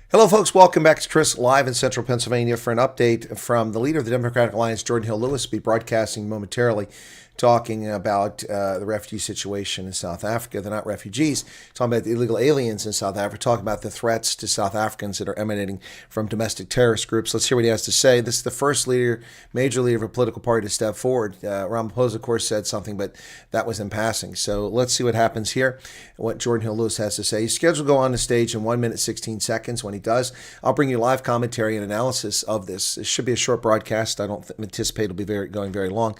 Hello, folks. Welcome back to Chris live in central Pennsylvania for an update from the leader of the Democratic Alliance, Geordin Hill-Lewis. Will be broadcasting momentarily, talking about the refugee situation in South Africa. They're not refugees. Talking about the illegal aliens in South Africa. Talking about the threats to South Africans that are emanating from domestic terrorist groups. Let's hear what he has to say. This is the first major leader of a political party to step forward. Ramaphosa, of course, said something, but that was in passing. So let's see what happens here, what Geordin Hill-Lewis has to say. He's scheduled to go on the stage in 1 minute, 16 seconds. When he does, I'll bring you live commentary and analysis of this. It should be a short broadcast. I don't anticipate it'll be going very long.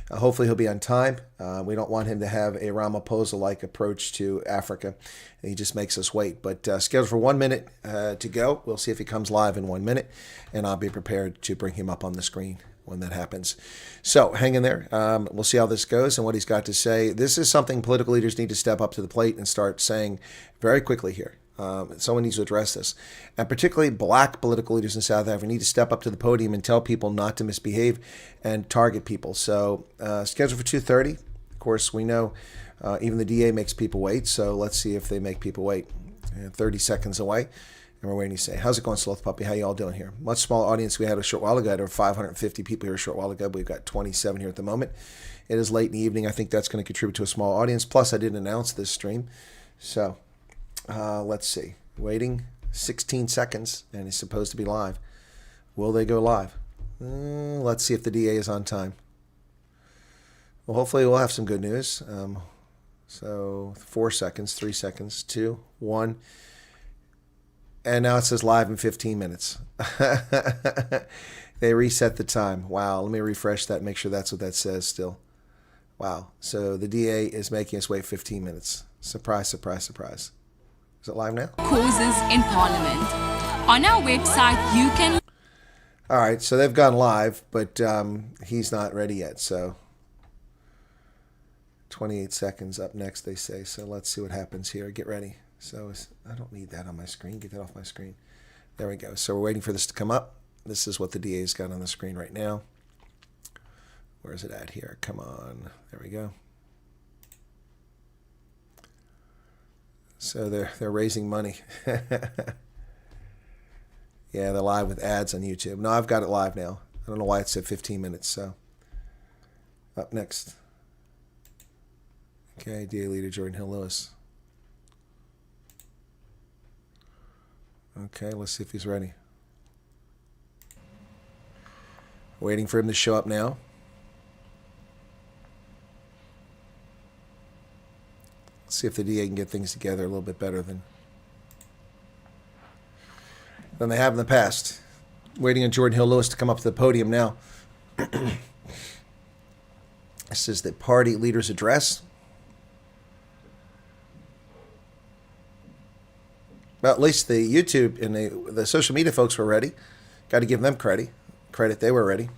Hopefully he'll be on time. We don't want him to have a Ramaphosa-like approach to Africa. He just makes us wait. But scheduled for 1 minute to go. We'll see if he comes live in 1 minute, and I'll be prepared to bring him up on the screen when that happens. So hang in there. We'll see how this goes and what he's got to say. This is something political leaders need to step up to the plate and start saying very quickly here. Someone needs to address this. And particularly black political leaders in South Africa need to step up to the podium and tell people not to misbehave and target people. So scheduled for 2:30. Of course, we know even the DA makes people wait. So let's see if they make people wait. 30 seconds away. And we're waiting to say, how's it going, Sloth Puppy? How you all doing here? Much smaller audience we had a short while ago. There were 550 people here a short while ago. We've got 27 here at the moment. It is late in the evening. I think that's going to contribute to a small audience. Plus, I didn't announce this stream. So let's see. Waiting 16 seconds, and he's supposed to be live. Will they go live? Let's see if the DA is on time. Well, hopefully we'll have some good news. So 4 seconds, 3 seconds, 2, 1. And now it says live in 15 minutes. They reset the time. Wow. Let me refresh that and make sure that's what that says still. Wow. So the DA is making us wait 15 minutes. Surprise, surprise, surprise. Is it live now? Causes in Parliament. On our website, you can... All right. So they've gone live, but he's not ready yet. So 28 seconds up next, they say. So let's see what happens here. Get ready. So I don't need that on my screen. Get that off my screen. There we go. So we're waiting for this to come up. This is what the DA's got on the screen right now. Where is it at here? Come on. There we go. So they're raising money. Yeah, they're live with ads on YouTube. No, I've got it live now. I don't know why it said 15 minutes. So up next. Okay, DA Leader Geordin Hill-Lewis. Okay, let's see if he's ready. Waiting for him to show up now. Let's see if the DA can get things together a little bit better than they have in the past. Waiting on Geordin Hill-Lewis to come up to the podium now. This is the party leader's address. Well, at least the YouTube and the social media folks were ready. Got to give them credit. They were ready.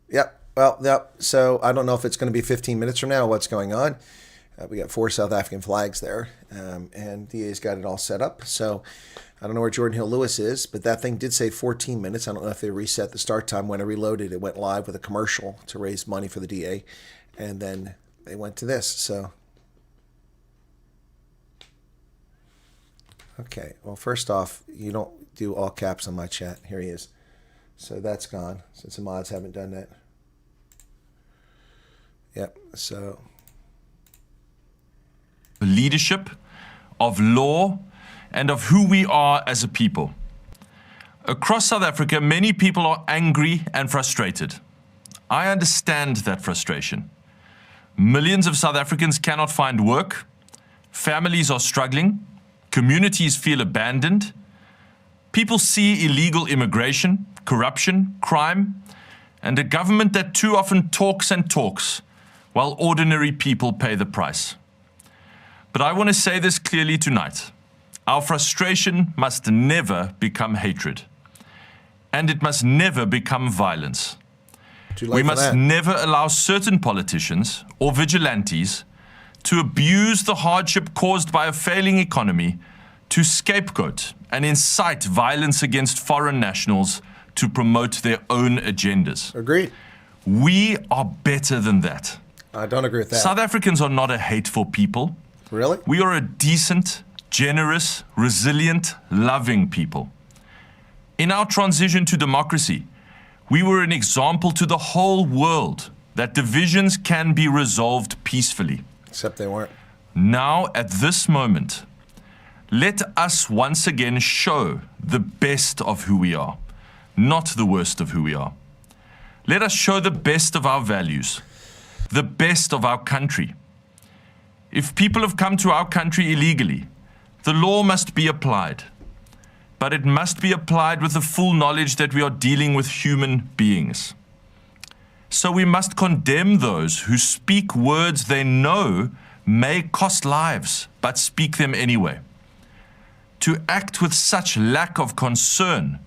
Yep. Well, yep. So I don't know if it's going to be 15 minutes from now. What's going on? We got 4 South African flags there, and DA's got it all set up. So I don't know where Geordin Hill-Lewis is, but that thing did say 14 minutes. I don't know if they reset the start time. When I reloaded, it went live with a commercial to raise money for the DA, and then they went to this. So. Okay, well, first off, you don't do all caps on my chat. Here he is. So that's gone, since the mods haven't done that. Yep, so. Leadership, of law, and of who we are as a people. Across South Africa, many people are angry and frustrated. I understand that frustration. Millions of South Africans cannot find work. Families are struggling. Communities feel abandoned. People see illegal immigration, corruption, crime, and a government that too often talks and talks while ordinary people pay the price. But I want to say this clearly tonight. Our frustration must never become hatred, and it must never become violence. We must never allow certain politicians or vigilantes to abuse the hardship caused by a failing economy, to scapegoat and incite violence against foreign nationals to promote their own agendas. Agreed. We are better than that. I don't agree with that. South Africans are not a hateful people. Really? We are a decent, generous, resilient, loving people. In our transition to democracy, we were an example to the whole world that divisions can be resolved peacefully. Except they weren't. Now, at this moment, let us once again show the best of who we are, not the worst of who we are. Let us show the best of our values, the best of our country. If people have come to our country illegally, the law must be applied, but it must be applied with the full knowledge that we are dealing with human beings. So we must condemn those who speak words they know may cost lives, but speak them anyway. To act with such lack of concern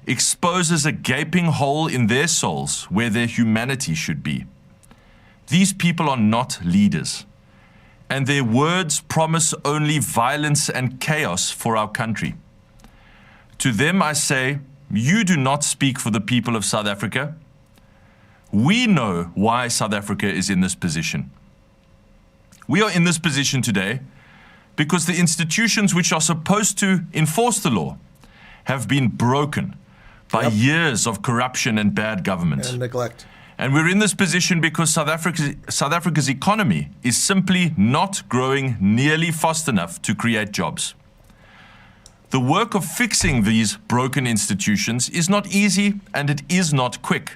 exposes a gaping hole in their souls where their humanity should be. These people are not leaders, and their words promise only violence and chaos for our country. To them I say, you do not speak for the people of South Africa. We know why South Africa is in this position. We are in this position today because the institutions which are supposed to enforce the law have been broken by years of corruption and bad government. And neglect. And we're in this position because South Africa's economy is simply not growing nearly fast enough to create jobs. The work of fixing these broken institutions is not easy and it is not quick.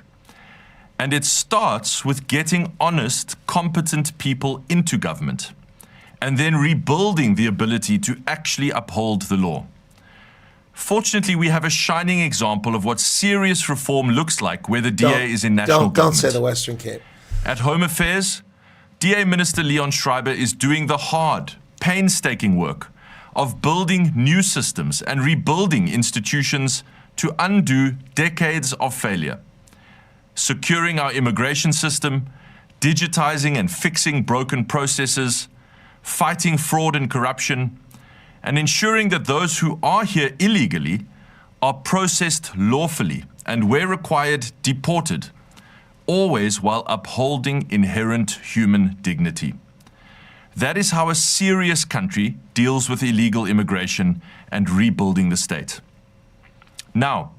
And it starts with getting honest, competent people into government and then rebuilding the ability to actually uphold the law. Fortunately, we have a shining example of what serious reform looks like where the DA is in national government. Don't say the Western Cape. At Home Affairs, DA Minister Leon Schreiber is doing the hard, painstaking work of building new systems and rebuilding institutions to undo decades of failure. Securing our immigration system, digitizing and fixing broken processes, fighting fraud and corruption, and ensuring that those who are here illegally are processed lawfully and, where required, deported, always while upholding inherent human dignity. That is how a serious country deals with illegal immigration and rebuilding the state. Now,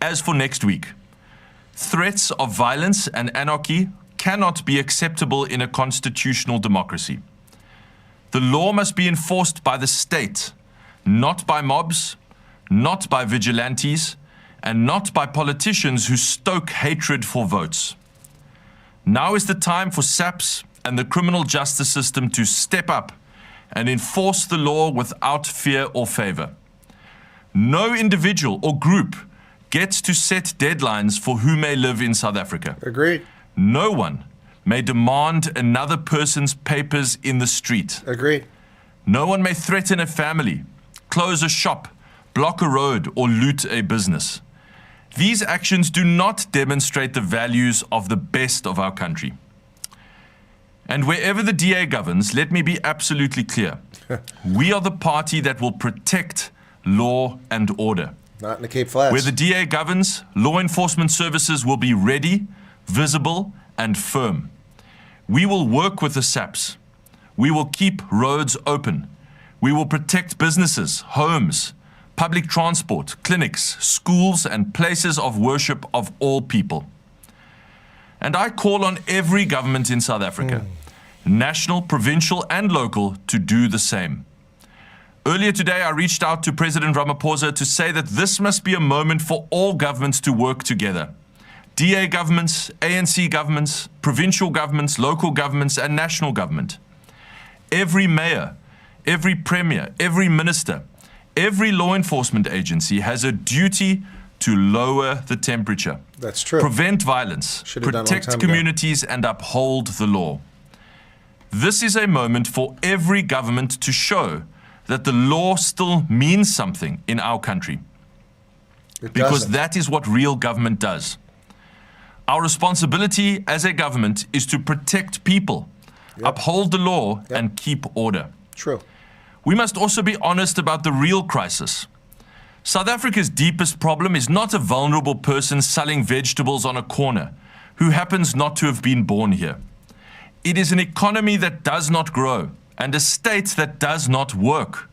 as for next week, threats of violence and anarchy cannot be acceptable in a constitutional democracy. The law must be enforced by the state, not by mobs, not by vigilantes, and not by politicians who stoke hatred for votes. Now is the time for SAPS and the criminal justice system to step up and enforce the law without fear or favor. No individual or group gets to set deadlines for who may live in South Africa. Agreed. No one may demand another person's papers in the street. Agreed. No one may threaten a family, close a shop, block a road, or loot a business. These actions do not demonstrate the values of the best of our country. And wherever the DA governs, let me be absolutely clear. We are the party that will protect law and order. Not in the Cape Flats. Where the DA governs, law enforcement services will be ready, visible, and firm. We will work with the SAPs. We will keep roads open. We will protect businesses, homes, public transport, clinics, schools, and places of worship of all people. And I call on every government in South Africa, national, provincial, and local, to do the same. Earlier today, I reached out to President Ramaphosa to say that this must be a moment for all governments to work together. DA governments, ANC governments, provincial governments, local governments, and national government. Every mayor, every premier, every minister, every law enforcement agency has a duty to lower the temperature. That's true. Prevent violence, protect communities, and uphold the law. This is a moment for every government to show that the law still means something in our country. Because that is what real government does. Our responsibility as a government is to protect people, uphold the law, and keep order. True. We must also be honest about the real crisis. South Africa's deepest problem is not a vulnerable person selling vegetables on a corner who happens not to have been born here. It is an economy that does not grow and a state that does not work,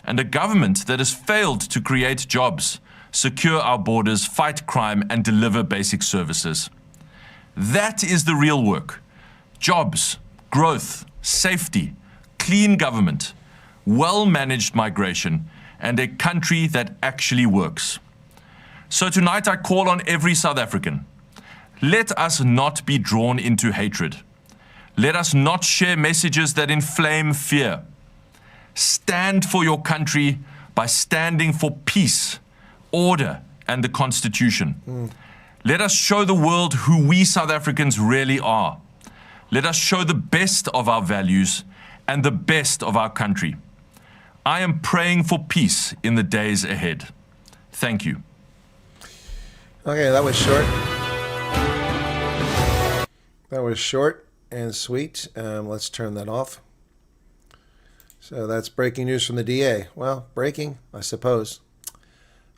and a government that has failed to create jobs, secure our borders, fight crime, and deliver basic services. That is the real work. Jobs, growth, safety, clean government, well-managed migration, and a country that actually works. So tonight I call on every South African. Let us not be drawn into hatred. Let us not share messages that inflame fear. Stand for your country by standing for peace, order, and the Constitution. Let us show the world who we South Africans really are. Let us show the best of our values and the best of our country. I am praying for peace in the days ahead. Thank you. Okay, that was short. That was short and sweet. Let's turn that off. So that's breaking news from the DA. Well, breaking, I suppose.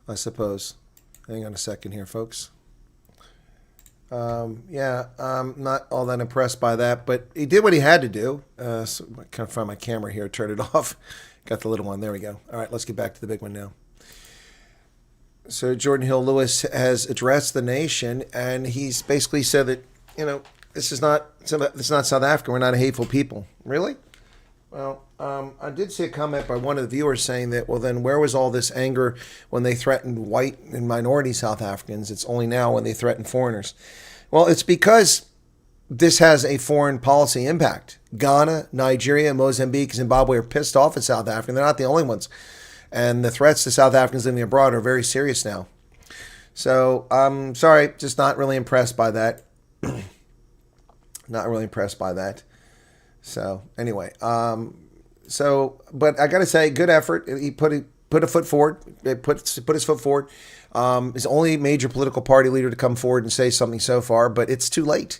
Hang on a second here, folks. Yeah, I'm not all that impressed by that, but he did what he had to do. So I can't find my camera here. Turn it off. Got the little one. There we go. All right, let's get back to the big one now. So Geordin Hill-Lewis has addressed the nation, and he's basically said that, you know, this is not South Africa. We're not a hateful people. Really? Well, I did see a comment by one of the viewers saying that, well, then where was all this anger when they threatened white and minority South Africans? It's only now when they threaten foreigners. Well, it's because this has a foreign policy impact. Ghana, Nigeria, Mozambique, Zimbabwe are pissed off at South Africa. They're not the only ones. And the threats to South Africans living abroad are very serious now. So I'm sorry, just not really impressed by that. Not really impressed by that. So anyway, but I got to say, good effort. He put a foot forward. Put his foot forward. His only major political party leader to come forward and say something so far, but it's too late.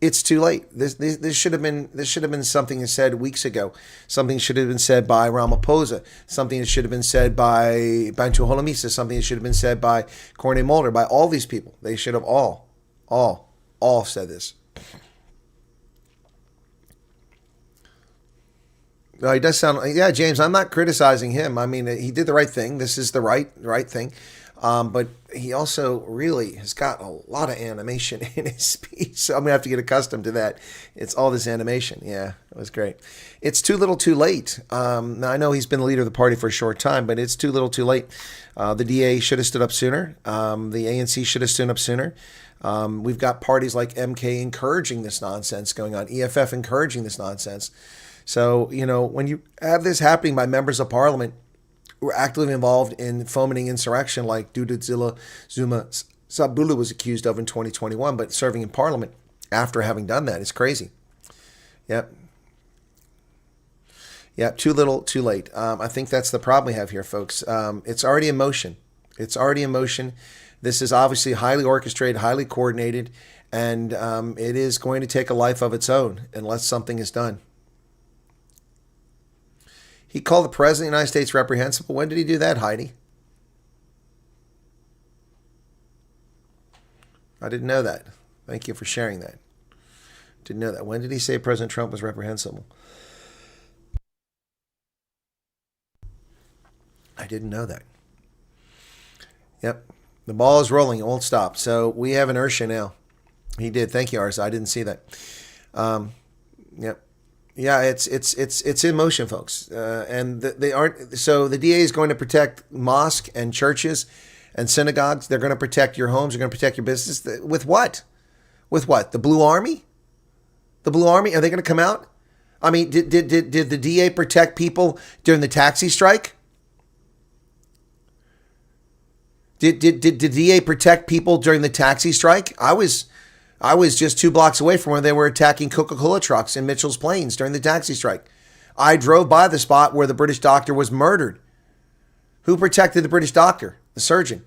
It's too late. This should have been something said weeks ago. Something should have been said by Ramaphosa. Something that should have been said by Bantu Holomisa. Something that should have been said by Corne Mulder. By all these people, they should have all said this. No, he does sound. Yeah, James. I'm not criticizing him. I mean, he did the right thing. This is the right thing. But he also really has got a lot of animation in his speech. So I'm going to have to get accustomed to that. It's all this animation. Yeah, it was great. It's too little too late. Now, I know he's been the leader of the party for a short time, but it's too little too late. The DA should have stood up sooner. The ANC should have stood up sooner. We've got parties like MK encouraging this nonsense going on. EFF encouraging this nonsense. So, you know, when you have this happening by members of parliament who are actively involved in fomenting insurrection like Duduzile Zuma Sabulu was accused of in 2021, but serving in parliament after having done that is crazy. Yep, too little, too late. I think that's the problem we have here, folks. It's already in motion. This is obviously highly orchestrated, highly coordinated, and it is going to take a life of its own unless something is done. He called the President of the United States reprehensible. When did he do that, Heidi? I didn't know that. Thank you for sharing that. Didn't know that. When did he say President Trump was reprehensible? I didn't know that. Yep. The ball is rolling. It won't stop. So we have inertia now. He did. Thank you, Ars. I didn't see that. Yep. Yeah, it's in motion, folks, and they aren't. So the DA is going to protect mosques and churches and synagogues. They're going to protect your homes. They're going to protect your business. With what? With what? The Blue Army? The Blue Army? Are they going to come out? I mean, did the DA protect people during the taxi strike? Did the DA protect people during the taxi strike? I was just 2 blocks away from where they were attacking Coca-Cola trucks in Mitchell's Plains during the taxi strike. I drove by the spot where the British doctor was murdered. Who protected the British doctor? The surgeon.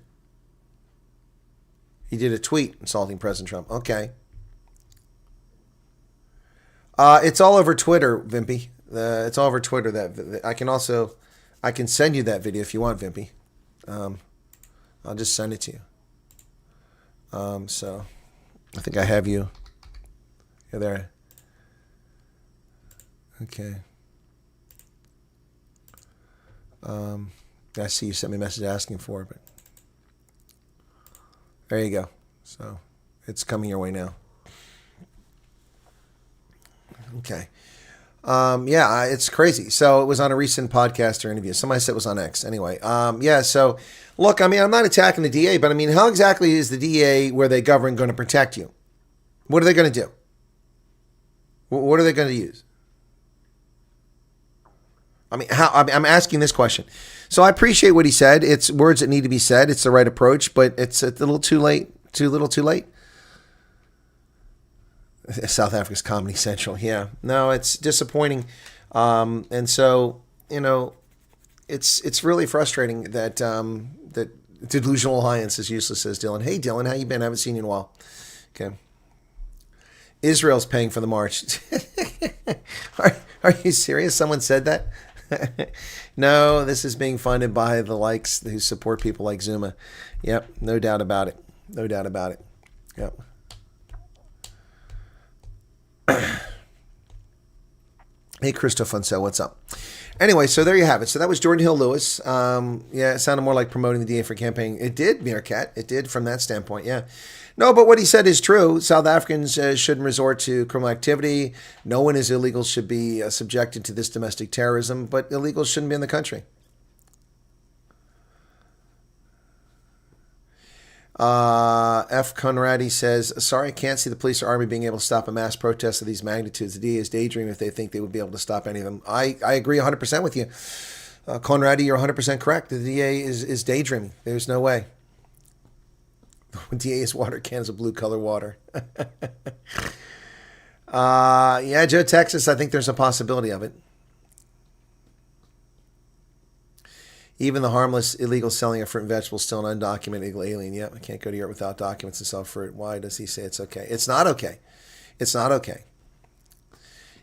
He did a tweet insulting President Trump. Okay. It's all over Twitter, Vimpy. It's all over Twitter. That I can send you that video if you want, Vimpy. I'll just send it to you. So I think I have you. You're there. Okay. I see you sent me a message asking for it, but there you go. So it's coming your way now. Okay. Yeah, it's crazy. So it was on a recent podcast or interview. Somebody said it was on X. Anyway, yeah, so look, I mean, I'm not attacking the DA, but I mean, how exactly is the DA, where they govern, going to protect you? What are they going to do? What are they going to use? I mean, I'm asking this question. So I appreciate what he said. It's words that need to be said. It's the right approach, but it's a little too late. Too little, too late. South Africa's Comedy Central. Yeah, no, it's disappointing, and so it's really frustrating that that delusional alliance is useless. Says Dylan. Hey, Dylan, how you been? I haven't seen you in a while. Okay. Israel's paying for the march. Are you serious? Someone said that? No, this is being funded by the likes who support people like Zuma. Yep, no doubt about it. No doubt about it. Yep. Hey, Christoph Fonso, what's up? Anyway, so there you have it. So that was Geordin Hill-Lewis. Yeah, it sounded more like promoting the DA for campaign. It did, Meerkat. It did from that standpoint, yeah. No, but what he said is true. South Africans shouldn't resort to criminal activity. No one is illegal should be subjected to this domestic terrorism, but illegals shouldn't be in the country. F. Conradi says, sorry, I can't see the police or army being able to stop a mass protest of these magnitudes. The DA is daydreaming if they think they would be able to stop any of them. I agree 100% with you. Conradi, you're 100% correct. The DA is daydreaming. There's no way. DA's water cans of blue color water. Yeah, Joe, Texas, I think there's a possibility of it. Even the harmless illegal selling of fruit and vegetables, still an undocumented illegal alien. Yep, I can't go to Europe without documents and sell fruit. Why does he say it's okay? It's not okay. It's not okay.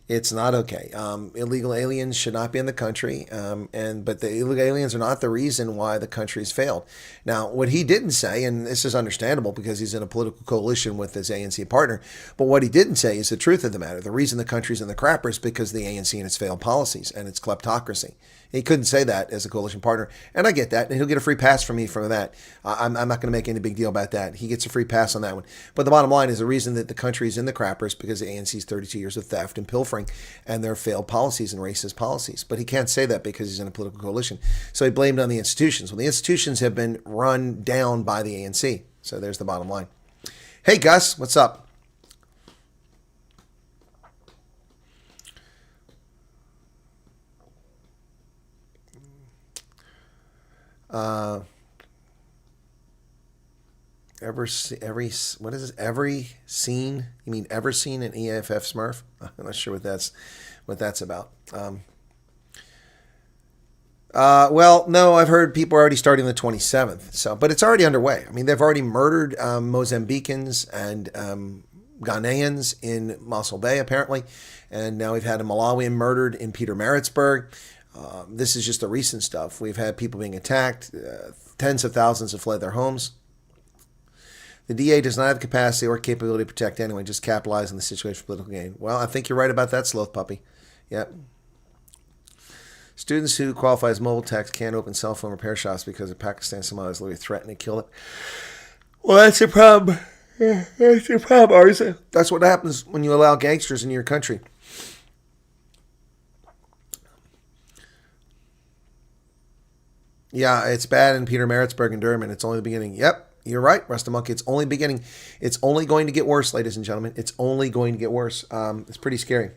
It's not okay. Illegal aliens should not be in the country, but the illegal aliens are not the reason why the country's failed. Now, what he didn't say, and this is understandable because he's in a political coalition with his ANC partner, but what he didn't say is the truth of the matter. The reason the country's in the crapper is because of the ANC and its failed policies and its kleptocracy. He couldn't say that as a coalition partner, and I get that, and he'll get a free pass from me for that. I'm not going to make any big deal about that. He gets a free pass on that one. But the bottom line is the reason that the country is in the crapper is because the ANC's 32 years of theft and pilfering and their failed policies and racist policies. But he can't say that because he's in a political coalition. So he blamed on the institutions. Well, the institutions have been run down by the ANC. So there's the bottom line. Hey, Gus, what's up? Ever seen? You mean ever seen an EFF Smurf? I'm not sure what that's about. Well, no, I've heard people are already starting the 27th. So, but it's already underway. I mean, they've already murdered Mozambicans and Ghanaians in Mossel Bay, apparently, and now we've had a Malawian murdered in Peter Maritzburg. This is just the recent stuff. We've had people being attacked. Tens of thousands have fled their homes. The DA does not have the capacity or capability to protect anyone, just capitalize on the situation for political gain. Well, I think you're right about that, sloth puppy. Yep. Students who qualify as mobile techs can't open cell phone repair shops because of Pakistan Somalis literally threatened to kill it. Well, that's a problem. That's a problem, Arza. That's what happens when you allow gangsters in your country. Yeah, it's bad in Peter Maritzburg and Durban. It's only the beginning. Yep, you're right, Rasta Monkey. It's only beginning. It's only going to get worse, ladies and gentlemen. It's only going to get worse. It's pretty scary.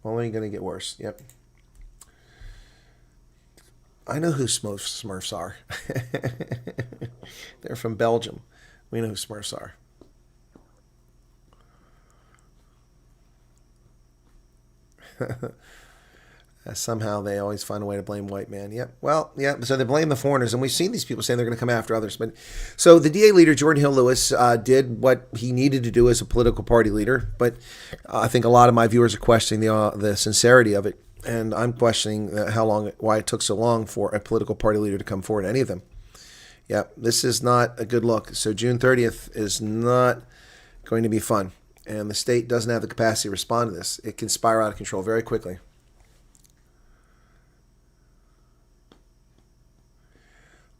Only going to get worse. Yep. I know who Smurfs are. They're from Belgium. We know who Smurfs are. Somehow they always find a way to blame white man. Yep. Well, yeah. So they blame the foreigners, and we've seen these people saying they're going to come after others. But so the DA leader, Geordin Hill-Lewis, did what he needed to do as a political party leader. But I think a lot of my viewers are questioning the sincerity of it, and I'm questioning why it took so long for a political party leader to come forward. Any of them. Yep. This is not a good look. So June 30th is not going to be fun. And the state doesn't have the capacity to respond to this. It can spiral out of control very quickly.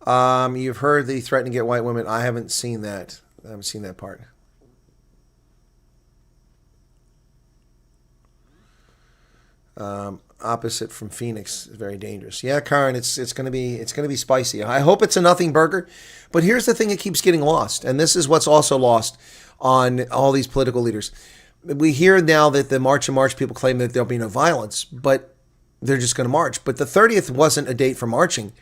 You've heard the threat to get white women. I haven't seen that. I haven't seen that part. Opposite from Phoenix is very dangerous. Yeah, Karen, it's gonna be spicy. I hope it's a nothing burger. But here's the thing that keeps getting lost, and this is what's also lost on all these political leaders. We hear now that the March and March people claim that there'll be no violence, but they're just going to march. But the 30th wasn't a date for marching.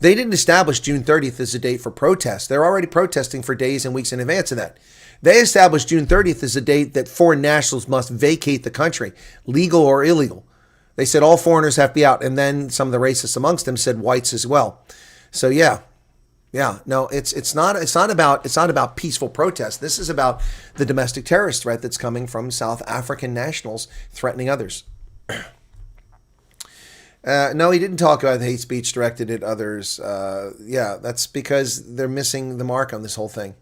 They didn't establish June 30th as a date for protest. They're already protesting for days and weeks in advance of that. They established June 30th as a date that foreign nationals must vacate the country, legal or illegal. They said all foreigners have to be out. And then some of the racists amongst them said whites as well. So yeah. No, it's not about peaceful protest. This is about the domestic terrorist threat that's coming from South African nationals threatening others. No, he didn't talk about the hate speech directed at others. Yeah, that's because they're missing the mark on this whole thing.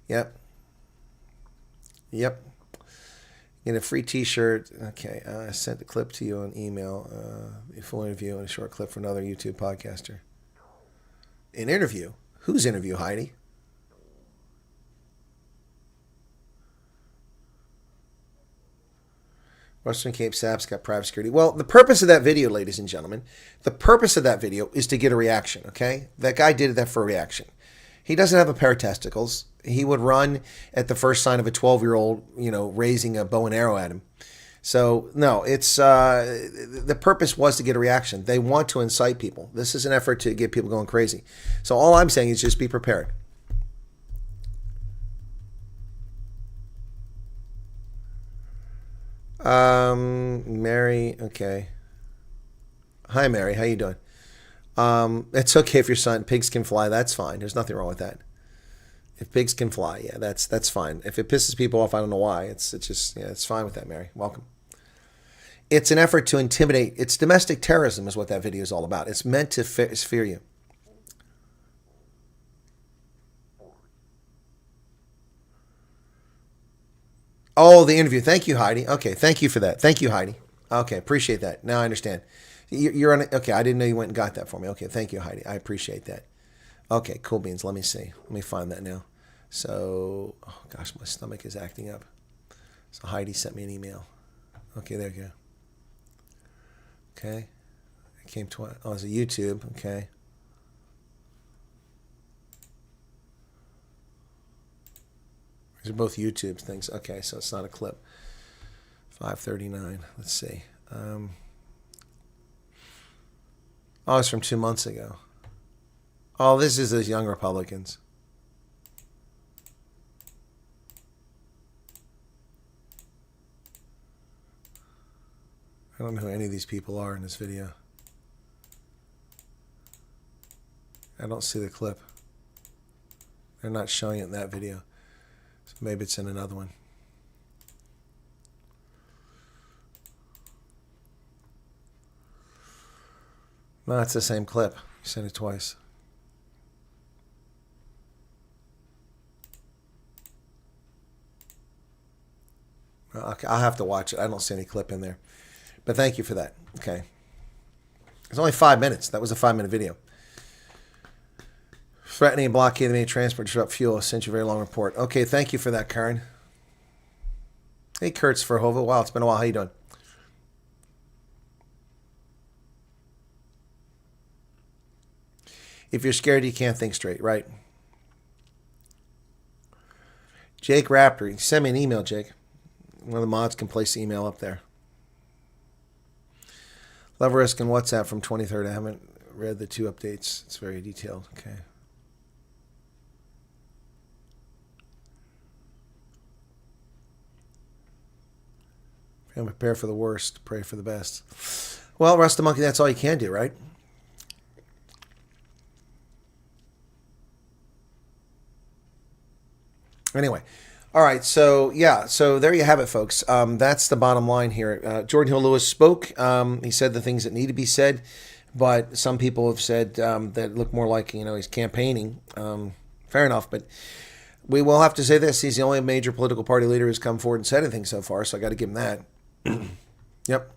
Yep. Get a free T-shirt. Okay, I sent the clip to you on email. A full interview and a short clip for another YouTube podcaster. An interview? Whose interview, Heidi? Western Cape SAP's got private security. Well, the purpose of that video, ladies and gentlemen, the purpose of that video is to get a reaction, okay? That guy did that for a reaction. He doesn't have a pair of testicles. He would run at the first sign of a 12-year-old, raising a bow and arrow at him. So, no, it's the purpose was to get a reaction. They want to incite people. This is an effort to get people going crazy. So all I'm saying is just be prepared. Mary, okay. Hi, Mary. How you doing? It's okay if your son, pigs can fly. That's fine. There's nothing wrong with that. If pigs can fly, yeah, that's fine. If it pisses people off, I don't know why. It's just, yeah, it's fine with that, Mary. Welcome. It's an effort to intimidate. It's domestic terrorism is what that video is all about. It's meant to fear you. Oh, the interview. Thank you, Heidi. Okay, thank you for that. Thank you, Heidi. Okay, appreciate that. Now I understand. You're on. Okay, I didn't know you went and got that for me. Okay, thank you, Heidi. I appreciate that. Okay, cool beans. Let me see. Let me find that now. So, oh gosh, my stomach is acting up. So Heidi sent me an email. Okay, there you go. Okay, it came twice. Oh, it's a YouTube. Okay. These are both YouTube things. Okay, so it's not a clip. 5:39. Let's see. Oh, it's from 2 months ago. Oh, this is those young Republicans. I don't know who any of these people are in this video. I don't see the clip. They're not showing it in that video. So maybe it's in another one. No, it's the same clip. You sent it twice. Okay, I'll have to watch it. I don't see any clip in there. But thank you for that. Okay. It's only 5 minutes. That was a 5-minute video. Threatening and blockade the main transport, disrupt fuel. I sent you a very long report. Okay, thank you for that, Karen. Hey, Kurtz Verhoeven. Wow, it's been a while. How you doing? If you're scared, you can't think straight, right? Jake Raptor. Send me an email, Jake. One of the mods can place the email up there. Level Risk and WhatsApp from 23rd. I haven't read the 2 updates. It's very detailed. Okay. And prepare for the worst. Pray for the best. Well, Rust Monkey, that's all you can do, right? Anyway. All right, so yeah, so there you have it, folks. That's the bottom line here. Geordin Hill-Lewis spoke. He said the things that need to be said, but some people have said that look more like he's campaigning. Fair enough, but We will have to say this. He's the only major political party leader who's come forward and said anything so far, so I got to give him that. Yep.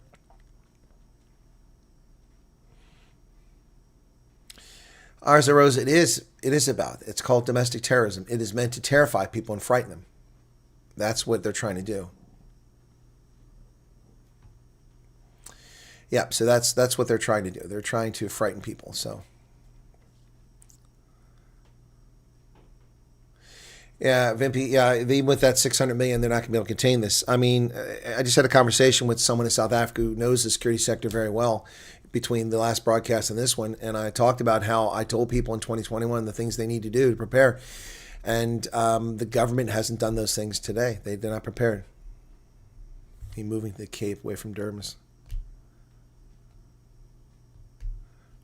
Ars Rose, it is about. It's called domestic terrorism. It is meant to terrify people and frighten them. That's what they're trying to do. Yeah, so that's what they're trying to do. They're trying to frighten people. So, yeah, Vimpy, yeah, even with that 600 million, they're not going to be able to contain this. I mean, I just had a conversation with someone in South Africa who knows the security sector very well between the last broadcast and this one, and I talked about how I told people in 2021 the things they need to do to prepare, and the government hasn't done those things today. They're not prepared. He moving the Cape away from Dermis.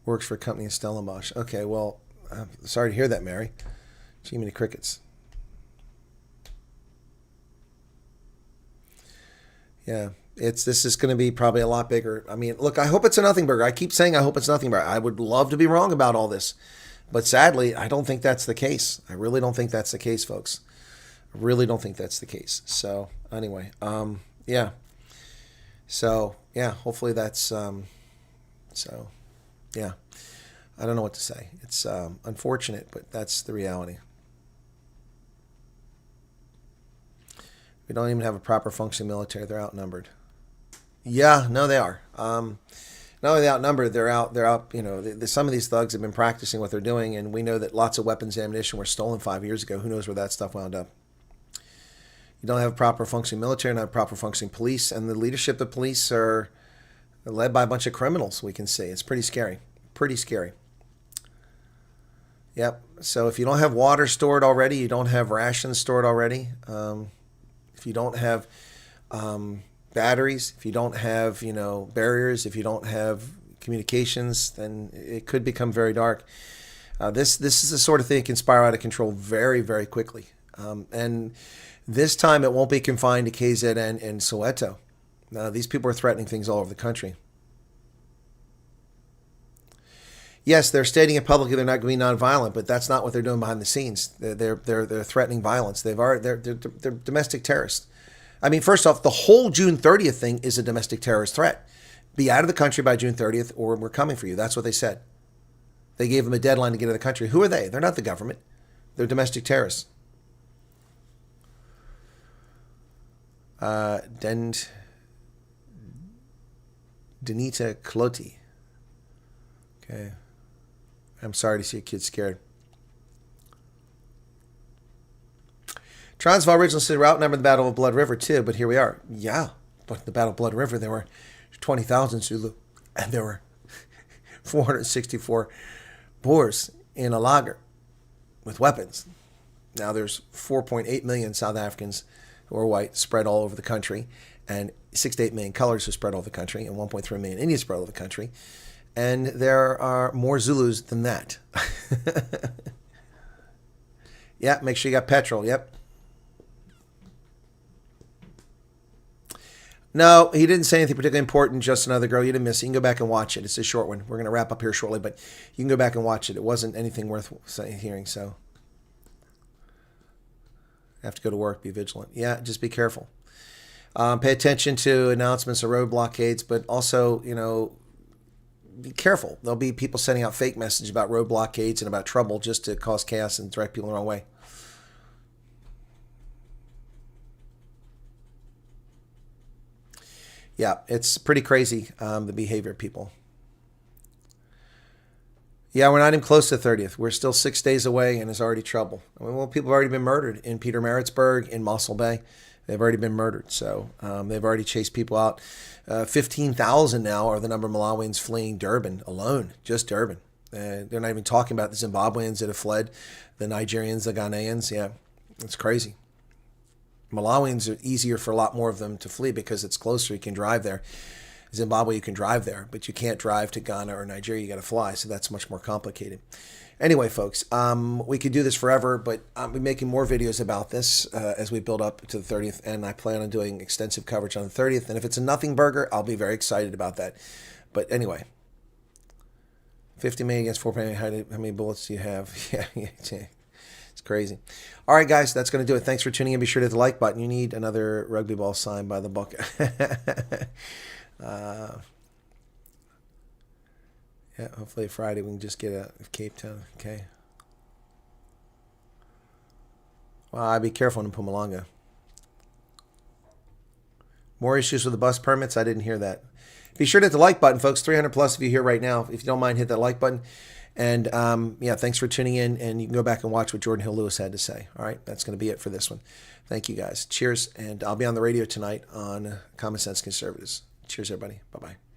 Works for a company in Stellenbosch. Okay, well, I'm sorry to hear that, Mary. Gee, many crickets. Yeah, this is going to be probably a lot bigger. I mean, look, I hope it's a nothing burger. I keep saying I hope it's nothing burger. I would love to be wrong about all this, but sadly, I don't think that's the case. I really don't think that's the case, folks. I really don't think that's the case. So anyway, yeah. So yeah, hopefully that's so. Yeah, I don't know what to say. It's unfortunate, but that's the reality. We don't even have a proper functioning military. They're outnumbered. Yeah, no, they are. Not only they outnumbered, they're out. You know, some of these thugs have been practicing what they're doing, and we know that lots of weapons and ammunition were stolen 5 years ago. Who knows where that stuff wound up? You don't have a proper functioning military, not a proper functioning police, and the leadership of the police are led by a bunch of criminals. We can see it's pretty scary. Pretty scary. Yep. So if you don't have water stored already, you don't have rations stored already. If you don't have batteries, if you don't have barriers, if you don't have communications, then it could become very dark. This is the sort of thing that can spiral out of control very, very quickly. And this time it won't be confined to KZN and Soweto. These people are threatening things all over the country. Yes, they're stating it publicly they're not going to be nonviolent, but that's not what they're doing behind the scenes. They're threatening violence. They're domestic terrorists. I mean, first off, the whole June 30th thing is a domestic terrorist threat. Be out of the country by June 30th, or we're coming for you. That's what they said. They gave them a deadline to get out of the country. Who are they? They're not the government. They're domestic terrorists. Denita Cloti. Okay. I'm sorry to see a kid scared. Transvaal original city were outnumbered in the Battle of Blood River too, but here we are. Yeah, but in the Battle of Blood River there were 20,000 Zulu, and there were 464 Boers in a lager with weapons. Now there's 4.8 million South Africans who are white spread all over the country, and 6 to 8 million colors who are spread all over the country, and 1.3 million Indians spread all over the country. And there are more Zulus than that. Yeah, make sure you got petrol. Yep. No, he didn't say anything particularly important. Just another girl. You didn't miss it. You can go back and watch it. It's a short one. We're going to wrap up here shortly, but you can go back and watch it. It wasn't anything worth hearing, so I have to go to work. Be vigilant. Yeah, just be careful. Pay attention to announcements of road blockades, but also, be careful. There'll be people sending out fake messages about road blockades and about trouble just to cause chaos and direct people the wrong way. Yeah, it's pretty crazy, the behavior of people. Yeah, we're not even close to the 30th. We're still 6 days away, and there's already trouble. I mean, well, people have already been murdered in Pietermaritzburg, in Mossel Bay. They've already been murdered. So they've already chased people out. 15,000 now are the number of Malawians fleeing Durban alone, just Durban. They're not even talking about the Zimbabweans that have fled, the Nigerians, the Ghanaians. Yeah, it's crazy. Malawians are easier for a lot more of them to flee because it's closer. You can drive there. Zimbabwe, you can drive there, but you can't drive to Ghana or Nigeria. You got to fly, so that's much more complicated. Anyway, folks, we could do this forever, but I'll be making more videos about this as we build up to the 30th, and I plan on doing extensive coverage on the 30th. And if it's a nothing burger, I'll be very excited about that. But anyway, 50 million against 4 million. How many bullets do you have? Yeah, it's Crazy. All right, guys, that's going to do it. Thanks for tuning in. Be sure to hit the like button. You need another rugby ball signed by the book. Yeah, hopefully Friday we can just get a Cape Town. Okay. Well, I'd be careful in Mpumalanga. More issues with the bus permits? I didn't hear that. Be sure to hit the like button, folks. 300 plus of you here right now. If you don't mind, hit that like button. And yeah, thanks for tuning in. And you can go back and watch what Geordin Hill-Lewis had to say. All right, that's going to be it for this one. Thank you, guys. Cheers. And I'll be on the radio tonight on Common Sense Conservatives. Cheers, everybody. Bye-bye.